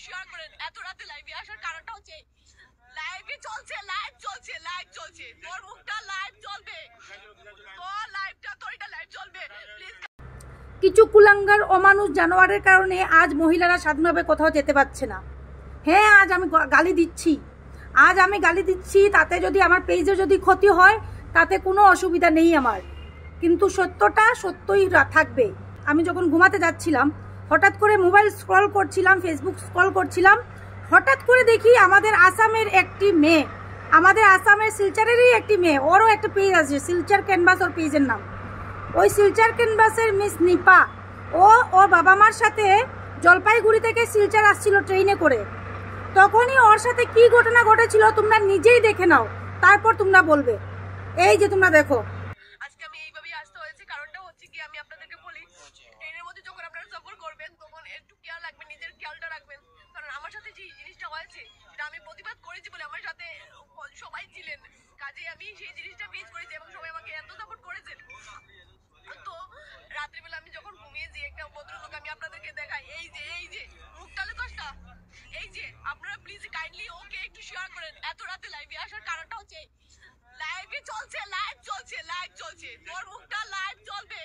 Share করেন। এত রাতে লাইভে আসার কারণটা হচ্ছে লাইভে চলছে, লাইভ চলছে, তোর মুখটা লাইভ চলবে, তোর লাইভটা তোরটা লাইভ চলবে প্লিজ। কিছু কুলাঙ্গার অমানুষ জানোয়ারের কারণে আজ মহিলারা স্বাধীনভাবে কোথাও যেতে পারছে না। হ্যাঁ, আজ আমি গালি দিচ্ছি, তাতে যদি আমার পেজে যদি ক্ষতি হয় তাতে কোনো অসুবিধা নেই আমার, কিন্তু সত্যটা সত্যই থাকবে। আমি যখন ঘুমাতে যাচ্ছিলাম হঠাৎ করে মোবাইল স্ক্রল করছিলাম, ফেসবুক স্ক্রল করছিলাম, হঠাৎ করে দেখি আমাদের আসামের একটি মেয়ে, আমাদের আসামের শিলচরেরই একটি মেয়ে, ওরও একটা পেজ আছে শিলচর ক্যানভাস, ওর পেজের নাম। ওই শিলচর ক্যানভাসের মিস নিপা ওর বাবা মার সাথে জলপাইগুড়ি থেকে শিলচর আসছিল ট্রেনে করে। তখনই ওর সাথে কি ঘটনা ঘটেছিল তোমরা নিজেই দেখে নাও, তারপর তোমরা বলবে। এই যে তোমরা দেখো, আজকে আমি এইভাবেই আসতে হয়েছে। কারণটা হচ্ছে কি, আমি আপনাদেরকে বলি, ট্রেনের মধ্যে যখন আপনারা সফর করবেন তখন একটু খেয়াল রাখবেন, নিজের খেয়ালটা রাখবেন। কারণ আমার সাথে যে জিনিসটা হয়েছে এটা আমি প্রতিবাদ করেছি বলে আমার সাথে সবাই ছিলেন, কাজে আমি সেই জিনিসটা ফেস করেছি এবং সবাই আমাকে এত সাপোর্ট করেছেন। তো রাত্রিবেলা আমি যখন ঘুমিয়েছি একটা ভদ্রলোক আমি আপনাদেরকে দেখাই, এই যে মুখটালে কষ্ট, এই যে আপনারা প্লিজ কাইন্ডলি ওকে একটু শেয়ার করেন। এত রাতে লাইভে আসার কারণটা হচ্ছে লাইভে চলছে, তোর মুখটা লাইভ চলবে,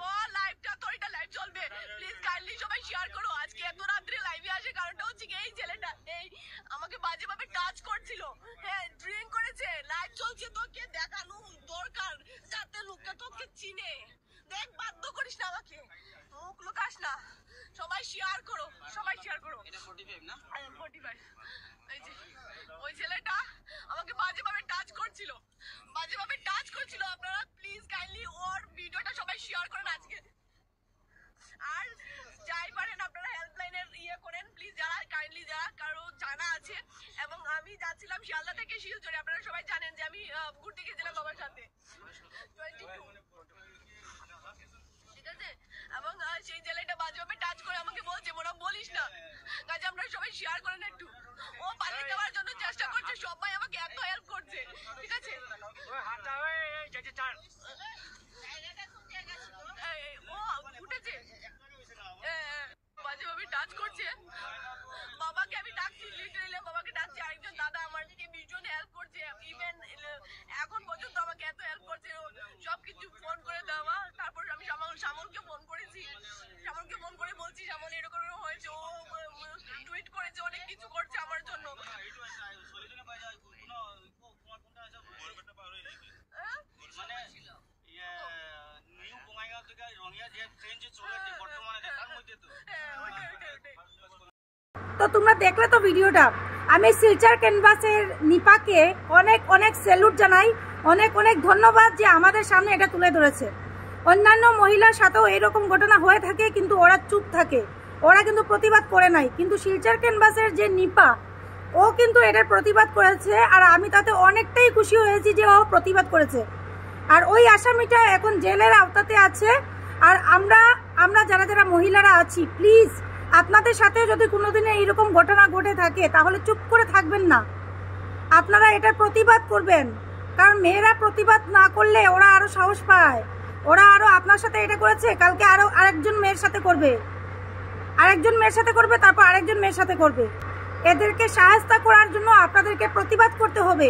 তোর লাইভটা তোরটা লাইভ চলবে প্লিজ কাইন্ডলি সবাই শেয়ার করো। আজকে এত রাত্রে লাইভে আসে কারণটা হচ্ছে কি, এই ছেলেটা আমাকে বাজেভাবে টাচ করছিল, হ্যাঁ ড্রিঙ্ক করেছে, লাইভ চলছে, তোকে দেখানো দরকার যাতে লোকটা তোকে চিনে। দেখ, বাধ্য করিস না আমাকে, মুখ লুকাস না, সবাই শেয়ার করো। এটা 45 না? 45। এই যে ওই ছেলেটা আমাকে বাজেভাবে টাচ করছিল, আপনারা প্লিজ কাইন্ডলি ওর ভিডিওটা সবাই শেয়ার করেন আজকে। আর যাই পারেন আপনারা হেল্পলাইনের করেন প্লিজ, যারা কাইন্ডলি যারা কারো জানা আছে। এবং আমি যাচ্ছিলাম শিয়ালদা থেকে শিলচরে, আপনারা সবাই জানেন যে আমি ঘুরতে গেছিলাম বাবার সাথে 22, ঠিক আছে। এবং সেই ছেলেটা বাজেভাবে টাচ করে আমাকে বলছে মোরা বলিস না, কাজে আপনারা সবাই শেয়ার করেন একটু। ও পালিয়ে যাওয়ার জন্য চেষ্টা করছে, সবাই আমাকে এত হেল্প করছে, ঠিক আছে। ও উঠেছে, বাজেভাবে টাচ করছে, বাবাকে আমি ডাকছি, লিটারেলি বাবাকে ডাকছি, আরেকজন দাদা আমাকে ভীষণ হেল্প করছে, ইভেন এখন পর্যন্ত আমাকে এত হেল্প করছে, সবকিছু ফোন করে দেওয়া। তারপর আমি শ্যামলকে ফোন করেছি, বলছি শ্যামল এরকম হয়েছে, ও টুইট করেছে, অনেক কিছু করছে আমার জন্য। তো তোমরা দেখলে তো ভিডিওটা। আমি শিলচর ক্যানভাসের নিপাকে অনেক স্যালুট জানাই, অনেক ধন্যবাদ যে আমাদের সামনে এটা তুলে ধরেছে। অন্যান্য মহিলার সাথেও এরকম ঘটনা হয়ে থাকে কিন্তু ওরা চুপ থাকে, ওরা কিন্তু প্রতিবাদ করে নাই। কিন্তু শিলচর ক্যানভাসের যে নিপা, ও কিন্তু এটার প্রতিবাদ করেছে, আর আমি তাতে অনেকটাই খুশি হয়েছি যে ও প্রতিবাদ করেছে। আর ওই আসামিটা এখন জেলের আওতাতে আছে। আর আমরা যারা মহিলারা আছি, প্লিজ আপনাদের সাথে যদি কোনোদিনে এইরকম ঘটনা ঘটে থাকে তাহলে চুপ করে থাকবেন না, আপনারা এটার প্রতিবাদ করবেন। কারণ মেয়েরা প্রতিবাদ না করলে ওরা আরো সাহস পায়, ওরা আরো আপনার সাথে এটা করেছে, কালকে আরেকজন মেয়ের সাথে করবে, তারপর আরেকজন মেয়ের সাথে করবে। এদেরকে সাহায্য করার জন্য আপনাদেরকে প্রতিবাদ করতে হবে।